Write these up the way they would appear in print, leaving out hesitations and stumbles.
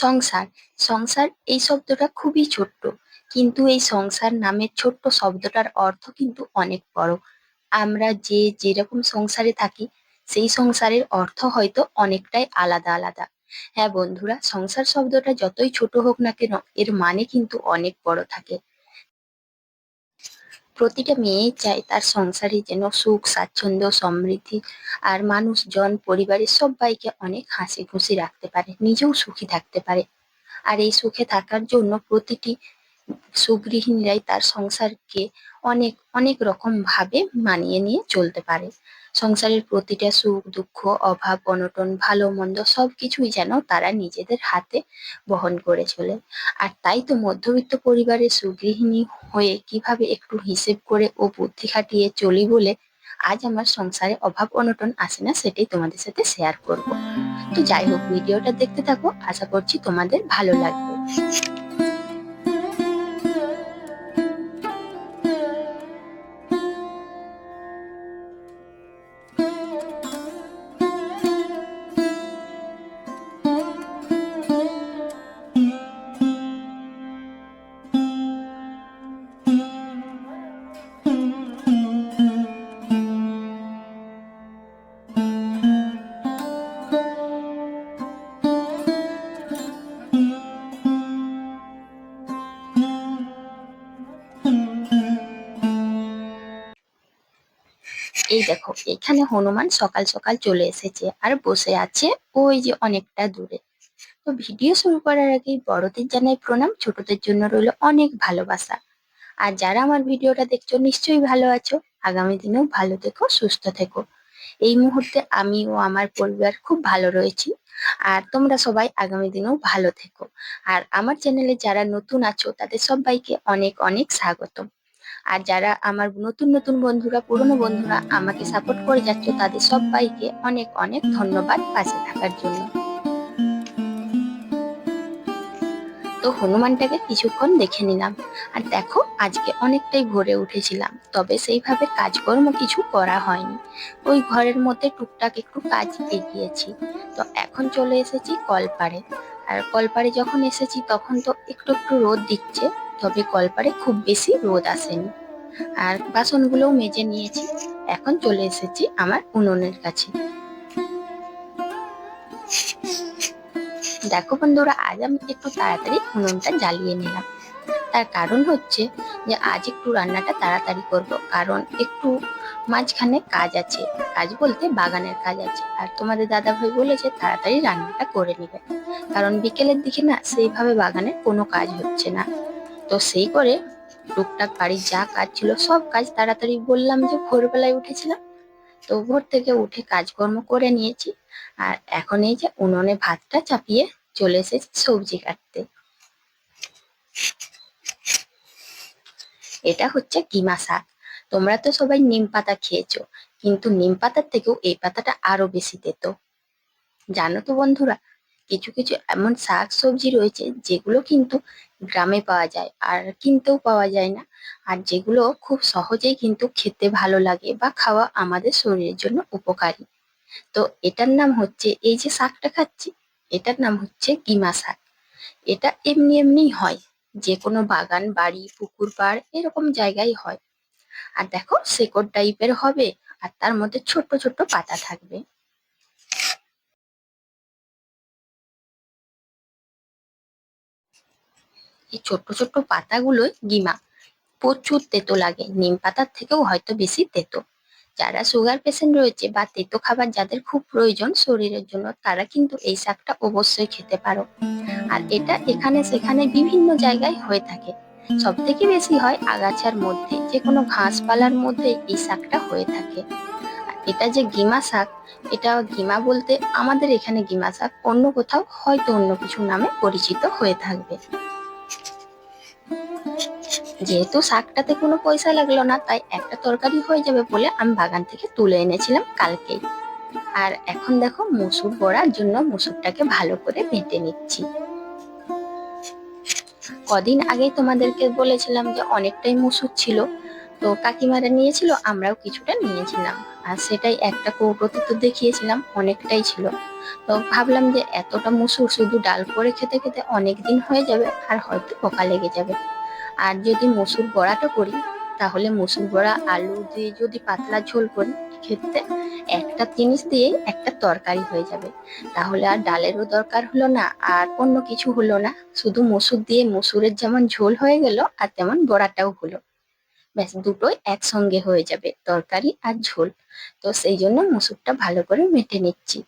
সংসার। সংসার এই শব্দটা খুবই ছোট্ট, কিন্তু এই সংসার নামের ছোট্ট শব্দটার অর্থ কিন্তু অনেক বড়। আমরা যে যেরকম সংসারে থাকি, সেই সংসারের অর্থ হয়তো অনেকটাই আলাদা আলাদা। হ্যাঁ বন্ধুরা, সংসার শব্দটা যতই ছোট হোক না কেন, এর মানে কিন্তু অনেক বড় থাকে। প্রতিটা মেয়েই চায় তার সংসারে যেন সুখ স্বাচ্ছন্দ্য সমৃদ্ধি আর মানুষজন পরিবারের সবাইকে অনেক হাসি খুশি রাখতে পারে, নিজেও সুখী থাকতে পারে। আর এই সুখে থাকার জন্য প্রতিটি সুগৃহিণীরাই তার সংসারকে অনেক অনেক রকম ভাবে মানিয়ে নিয়ে চলতে পারে। সংসারের প্রতিটা সুখ দুঃখ অভাব অনটন ভালো মন্দ সবকিছুই যেন তারা নিজেদের হাতে বহন করে চলে। আর তাই তো মধ্যবিত্ত পরিবারের সুগৃহিণী হয়ে কিভাবে একটু হিসেব করে ও বুদ্ধি খাটিয়ে চলি বলে আজ আমার সংসারে অভাব অনটন আসে না, সেটাই তোমাদের সাথে শেয়ার করব। তো যাই হোক, ভিডিওটা দেখতে থাকো, আশা করছি তোমাদের ভালো লাগবে। এই দেখো, এখানে হনুমান সকাল সকাল চলে এসেছে আর বসে আছে ওই যে অনেকটা দূরে। তো ভিডিও শুরু করার আগেই বড়দের জানাই প্রণাম, ছোটদের জন্য রইল অনেক ভালোবাসা। আর যারা আমার ভিডিওটা দেখছো নিশ্চয়ই ভালো আছো, আগামী দিনেও ভালো থেকো সুস্থ থেকো। এই মুহূর্তে আমি ও আমার পরিবার খুব ভালো রয়েছি। আর তোমরা সবাই আগামী দিনেও ভালো থেকো। আর আমার চ্যানেলে যারা নতুন আছো তাদের সবাইকে অনেক অনেক স্বাগতম। আর যারা আমার নতুন নতুন বন্ধুরা পুরনো বন্ধুরা আমাকে সাপোর্ট করে যাচ্ছ তাদের সবাইকে অনেক অনেক ধন্যবাদ পাশে থাকার জন্য। তো হনুমানটাকে কিছুক্ষণ দেখে নিলাম। আর দেখো, আজকে অনেকটাই ভোরে উঠেছিলাম, তবে সেইভাবে কাজকর্ম কিছু করা হয়নি। ওই ঘরের মধ্যে টুকটাক একটু কাজ এগিয়েছি। তো এখন চলে এসেছি কলপাড়ে। আর কলপাড়ে যখন এসেছি তখন তো একটু একটু রোদ দিচ্ছে, তবে কলপাড়ে খুব বেশি রোদ আসেনি। আর বাসনগুলোও মেজে নিয়েছি। এখন চলে এসেছি আমার উনুনের কাছে। দেখো বন্ধুরা, আজ আমি একটু তাড়াতাড়ি উনুনটা জ্বালিয়ে নিলাম। তার কারণ হচ্ছে যে আজ একটু রান্নাটা তাড়াতাড়ি করব, কারণ একটু মাঝখানে কাজ আছে। কাজ বলতে বাগানের কাজ আছে। আর তোমাদের দাদা ভাই বলেছে তাড়াতাড়ি রান্নাটা করে নিবে, কারণ বিকেলের দিকে না সেইভাবে বাগানের কোনো কাজ হচ্ছে না। তো সেই করে টুকটাক বাড়ির যা কাজ ছিল সব কাজ তাড়াতাড়ি, বললাম যে ভোরবেলায় উঠেছিলাম, তো ভোর থেকে উঠে কাজকর্ম করে নিয়েছি। আর এখন এই যে উনুনে ভাতটা চাপিয়ে চলে এসেছি সবজি কাটতে। এটা হচ্ছে কিমা শাক। তোমরা তো সবাই নিম পাতা খেয়েছো, কিন্তু নিম পাতার থেকেও এই পাতাটা আরো বেশি তেতো। জানো তো বন্ধুরা, কিছু কিছু এমন শাক সবজি রয়েছে যেগুলো কিন্তু গ্রামে পাওয়া যায় আর কিনতেও পাওয়া যায় না, আর যেগুলো খুব সহজেই কিন্তু খেতে ভালো লাগে বা খাওয়া আমাদের শরীরের জন্য উপকারী। তো এটার নাম হচ্ছে, এই যে শাকটা খাচ্ছি, এটার নাম হচ্ছে কিমা শাক। এটা এমনি এমনি হয়, যে কোনো বাগান বাড়ি পুকুর পাড় এরকম জায়গায় হয়। আর দেখো শেকড় টাইপের হবে, আর তার মধ্যে ছোট্ট ছোট্ট পাতা থাকবে। এই ছোট্ট ছোট্ট পাতাগুলোই গিমা। প্রচুর তেতো লাগে, নিম পাতার থেকেও হয়তো বেশি তেতো। যারা সুগার পেশেন্ট রয়েছে বা তেতো খাবার যাদের খুব প্রয়োজন শরীরের জন্য, তারা কিন্তু এই শাকটা অবশ্যই খেতে পারো। আর এটা এখানে সেখানে বিভিন্ন জায়গায় হয়ে থাকে। সব থেকে বেশি হয় আগাছার মধ্যে, যে কোনো ঘাসপালার মধ্যে এই শাকটা হয়ে থাকে। আর এটা যে গিমা শাক, এটা গিমা বলতে আমাদের এখানে গিমা শাক, অন্য কোথাও হয়তো অন্য কিছু নামে পরিচিত হয়ে থাকবে। যেহেতু শাকটাতে কোনো পয়সা লাগলো না, তাই একটা তরকারি হয়ে যাবে বলে আমি বাগান থেকে তুলে এনেছিলাম কালকেই। আর এখন দেখো মসুর বড়ার জন্য মসুরটাকে ভালো করে বেটে নিচ্ছি। কদিন আগেই তোমাদেরকে বলেছিলাম যে অনেকটাই মসুর ছিল, তো কাকিমারা নিয়েছিল, আমরাও কিছুটা নিয়েছিলাম। আর সেটাই একটা কৌটোতে তো দেখিয়েছিলাম, অনেকটাই ছিল। তো ভাবলাম যে এতটা মুসুর শুধু ডাল করে খেতে খেতে অনেক দিন হয়ে যাবে, আর হয়তো পোকা লেগে যাবে। আর যদি মসুর বড়াটা করি, তাহলে মসুর বড়া আলু দিয়ে যদি পাতলা ঝোল করি, খেতে একটা জিনিস দিয়ে একটা তরকারি হয়ে যাবে। তাহলে আর ডালেরও দরকার হলো না, আর অন্য কিছু হলো না। শুধু মসুর দিয়ে মসুরের যেমন ঝোল হয়ে গেল, আর তেমন বড়াটাও হলো। ব্যাস দুটোই একসঙ্গে হয়ে যাবে, তরকারি আর ঝোল। তো সেই জন্য মসুরটা ভালো করে মেটে নিচ্ছি।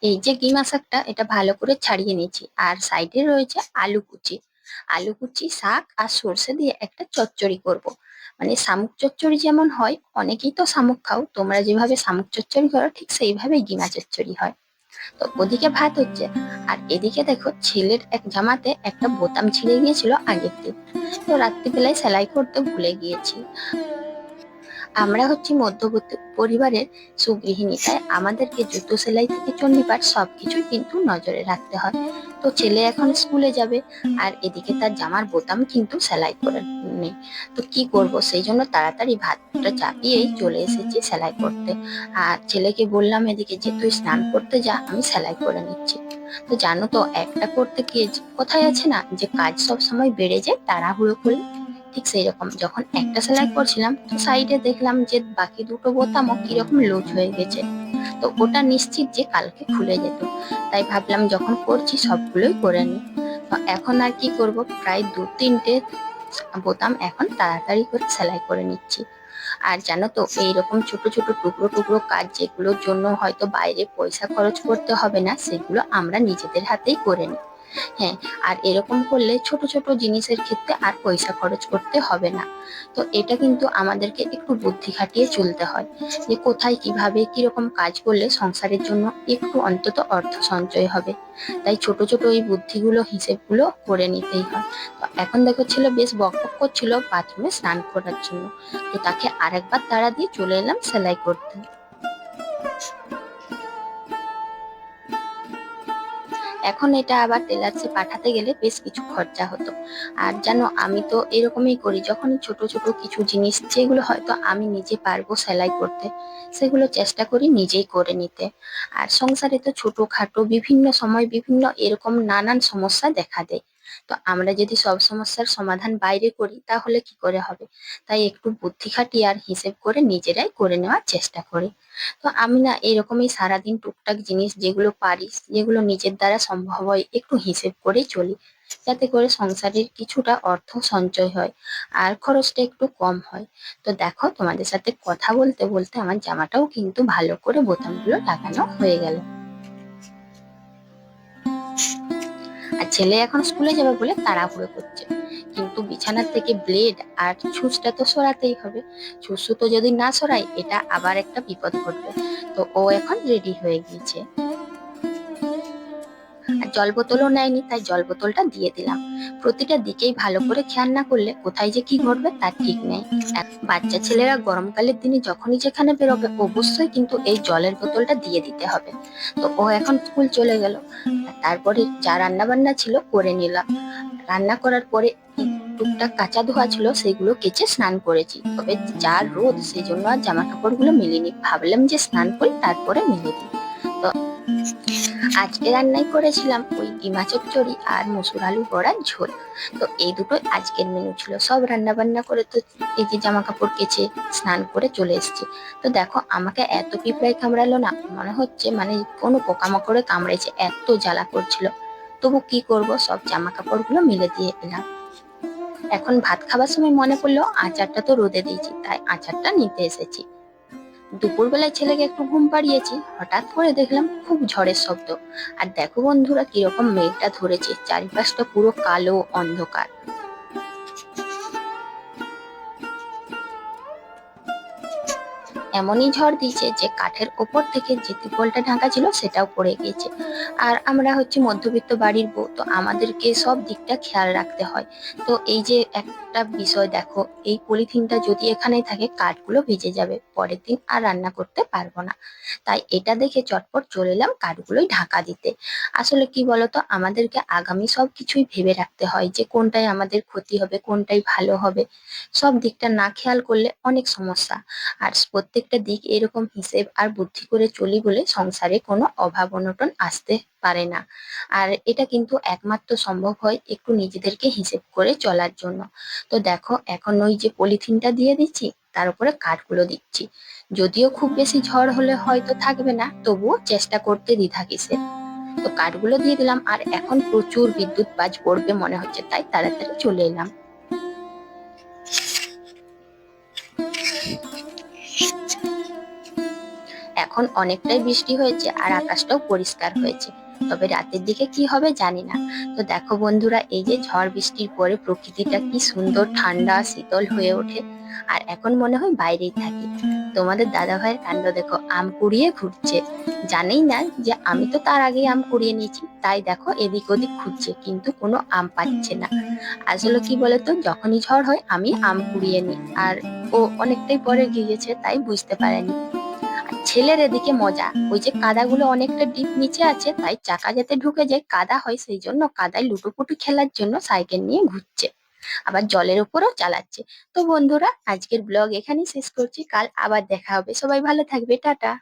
এই যে কিমা শাকটা, এটা ভালো করে ছাড়িয়ে নিয়েছি, আর সাইডে রয়েছে আলু কুচি। আলু কুচি, শাক আর সর্ষে দিয়ে একটা চচ্চড়ি করব। মানে শামুক চচ্চড়ি যেমন হয়, অনেকেই তো শামুক খাও, তোমরা যেভাবে শামুক চচ্চড়ি করো ঠিক সেইভাবেই গিমা চচ্চড়ি হয়। তো ওদিকে ভাত হচ্ছে, আর এদিকে দেখো ছেলের এক জামাতে একটা বোতাম ছিঁড়ে গিয়েছিল আগের দিন। তো রাত্রিবেলায় সেলাই করতে ভুলে গিয়েছি। আমরা হচ্ছি মধ্যবিত্ত পরিবারের সুগৃহিণী, তাই আমাদেরকে জুতো সেলাই থেকে চণ্ডীপাঠ সবকিছুই কিন্তু নজরে রাখতে হয়। তো ছেলে এখন স্কুলে যাবে, আর এদিকে তার জামার বোতাম কিন্তু সেলাই করে নেই। তো কি করব, সেই জন্য তাড়াতাড়ি ভাতটা চাপিয়েই চলে এসেছি সেলাই করতে। আর ছেলেকে বললাম এদিকে যে তুই স্নান করতে যা, আমি সেলাই করে নিচ্ছি। তো জানো তো, একটা করতে গিয়ে কোথায় আছে না যে কাজ সব সময় বেড়ে যায় তাড়াহুড়ো করে, ঠিক সেই রকম যখন একটা সেলাই করছিলাম, তো সাইডে দেখলাম যে বাকি দুটো বোতামও কিরকম লুজ হয়ে গেছে। তো ওটা নিশ্চিত যে কালকে খুলে যেত, তাই ভাবলাম যখন করছি সবগুলোই করে নি। তো এখন আর কি করব, প্রায় 2-3টে বোতাম এখন তাড়াতাড়ি করে সেলাই করে নিচ্ছি। আর জানো তো, এইরকম ছোট ছোট টুকরো টুকরো কাজ যেগুলোর জন্য হয়তো বাইরে পয়সা খরচ করতে হবে না, সেগুলো আমরা নিজেদের হাতেই করে নিই। হ্যাঁ, আর এরকম করলে ছোট ছোট জিনিসের ক্ষেত্রে আর পয়সা খরচ করতে হবে না। তো এটা কিন্তু আমাদেরকে একটু বুদ্ধি খাটিয়ে চলতে হয়, যে কোথায় কিভাবে কিরকম কাজ করলে সংসারের জন্য একটু অন্তত অর্থ সঞ্চয় হবে। তাই ছোট ছোট এই বুদ্ধিগুলো, হিসেবগুলো করে নিতেই হয়। তো এখন দেখো ছেলে বেশ বকবক করছিল বাথরুমে স্নান করার জন্য, তো তাকে আরেকবার তাড়া দিয়ে চলে এলাম সেলাই করতে। এখন এটা আবার টেলার্সে পাঠাতে গেলে বেশ কিছু খরচা হতো। আর জানো, আমি তো এরকমই করি, যখন ছোট ছোট কিছু জিনিস যেগুলো হয়তো আমি নিজে পারবো সেলাই করতে, সেগুলো চেষ্টা করি নিজেই করে নিতে। আর সংসারে তো ছোটখাটো বিভিন্ন সময় বিভিন্ন এরকম নানান সমস্যা দেখা দেয়। তো আমরা যদি সব সমস্যার সমাধান বাইরে করি, তাহলে কি করে হবে? তাই একটু বুদ্ধি খাটিয়ে আর হিসেব করে নিজেরাই করে নেওয়ার চেষ্টা করি। তো আমি না এরকমই সারাদিন টুকটাক জিনিস যেগুলো পারি, যেগুলো নিজের দ্বারা সম্ভব হয়, একটু হিসেব করেই চলি, যাতে করে সংসারের কিছুটা অর্থ সঞ্চয় হয়, আর খরচটা একটু কম হয়। তো দেখো, তোমাদের সাথে কথা বলতে বলতে আমার জামাটাও কিন্তু ভালো করে বোতামগুলো লাগানো হয়ে গেল। আর ছেলে এখন স্কুলে যাবে বলে তাড়াহুড়ো করছে, কিন্তু বিছানার থেকে ব্লেড আর ছুঁচটা তো সরাতেই হবে। ছুঁচো তো যদি না সরাই, এটা আবার একটা বিপদ ঘটবে। তো ও এখন রেডি হয়ে গিয়েছে। আর জল বোতলও নেয়নি, তাই জল বোতলটা দিয়ে দিলাম। প্রতিটা দিকেই ভালো করে খেয়াল না করলে কোথায় যে কি ঘটবে তার ঠিক নেই। বাচ্চা ছেলেরা গরমকালের দিনে যখনই যেখানে বেরোবে, অবশ্যই কিন্তু এই জলের বোতলটা দিয়ে দিতে হবে। তো ও এখন স্কুল চলে গেল। আর তারপরে যা রান্না বান্না ছিল করে নিলাম। রান্না করার পরে টুকটাক কাঁচা ধোয়া ছিল, সেগুলো কেচে স্নান করেছি। তবে যা রোদ, সেই জন্য আর জামা কাপড়গুলো মেলিনি, ভাবলাম যে স্নান করি তারপরে মেলে দিই। তো আজকে রান্নাই করেছিলাম ওই ডিমা চচ্চড়ি আর মসুর আলু বড়ার ঝোল। তো এই দুটোই আজকের মেনু ছিল। সব রান্না বান্না করে তো এই যে জামা কাপড় কেচে স্নান করে চলে এসেছি। তো দেখো, আমাকে এত পিঁপড়ায় কামড়ালো না, মনে হচ্ছে মানে কোনো পোকামাকড়ে কামড়েছে, এত জ্বালা করছিল। তবু কি করব, সব জামা কাপড়গুলো মেলে দিয়ে এলাম। এখন ভাত খাবার সময় মনে পড়লো আচারটা তো রোদে দিয়েছি, তাই আচারটা নিতে এসেছি। দুপুরবেলায় ছেলেকে একটু ঘুম পাড়িয়েছি, হঠাৎ করে দেখলাম খুব ঝড়ের শব্দ। আর দেখো বন্ধুরা, কিরকম মেঘটা ধরেছে, চারিপাশটা পুরো কালো অন্ধকার। এমনই ঝড় দিয়েছে যে কাঠের ওপর থেকে যে ত্রিপলটা ঢাকা ছিল সেটাও পড়ে গিয়েছে। আর আমরা হচ্ছে মধ্যবিত্ত বাড়ির বউ, তো আমাদেরকে সব দিকটা খেয়াল রাখতে হয়। তো এই যে একটা বিষয় দেখো, এই পলিথিনটা যদি এখানেই থাকে কাঠগুলো ভিজে যাবে, পরের দিন আর রান্না করতে পারবো না। তাই এটা দেখে চটপট চলে এলাম কাঠগুলোই ঢাকা দিতে। আসলে কি বলতো, আমাদেরকে আগামী সব কিছুই ভেবে রাখতে হয় যে কোনটাই আমাদের ক্ষতি হবে, কোনটাই ভালো হবে। সব দিকটা না খেয়াল করলে অনেক সমস্যা। আর প্রত্যেকটা দিক এরকম হিসেব আর বুদ্ধি করে চলি বলে সংসারে কোনো অভাব অনটন আসতে পারে না। আর এটা কিন্তু একমাত্র সম্ভব হয় একটু নিজেদেরকে হিসেব করে চলার জন্য। তো দেখো, এখন ওই যে পলিথিনটা দিয়ে দিচ্ছি, তার উপরে কাঠগুলো দিচ্ছি। যদিও খুব বেশি ঝড় হলে হয়তো থাকবে না, তবুও চেষ্টা করতে দ্বিধা কিসের। তো কাঠগুলো দিয়ে দিলাম, আর এখন প্রচুর বিদ্যুৎ বাজ পড়বে মনে হচ্ছে, তাই তাড়াতাড়ি চলে এলাম। এখন অনেকটাই বৃষ্টি হয়েছে আর আকাশটাও পরিষ্কার হয়েছে। তবে রাতের দিকে কি হবে জানি না। তো দেখো বন্ধুরা, এই যে ঝড় বৃষ্টির পরে প্রকৃতিটা কি সুন্দর ঠান্ডা শীতল হয়ে ওঠে। আর এখন মনে হয় বাইরেই থাকি। তোমাদের দাদা ভাইয়ের কাণ্ড দেখো, আম কুড়িয়ে ঘুরছে। জানেই না যে আমি তো তার আগেই আম কুড়িয়ে নিয়েছি, তাই দেখো এদিক ওদিক ঘুরছে কিন্তু কোনো আম পাচ্ছে না। আসলে কি বলতো, যখনই ঝড় হয় আমি আম কুড়িয়ে নিই, আর ও অনেকটাই পরে গিয়েছে তাই বুঝতে পারেনি। ছেলের এদিকে মজা, ওই যে কাদাগুলো অনেকটা ডিপ নিচে আছে, তাই চাকা যাতে ঢুকে যায় কাদা হয়, সেই জন্য কাদায় লুটোপুটি খেলার জন্য সাইকেল নিয়ে ঘুরছে। আবার জলের উপরও চালাচ্ছে। তো বন্ধুরা, আজকের ব্লগ এখানেই শেষ করছি, কাল আবার দেখা হবে, সবাই ভালো থাকবে, টাটা।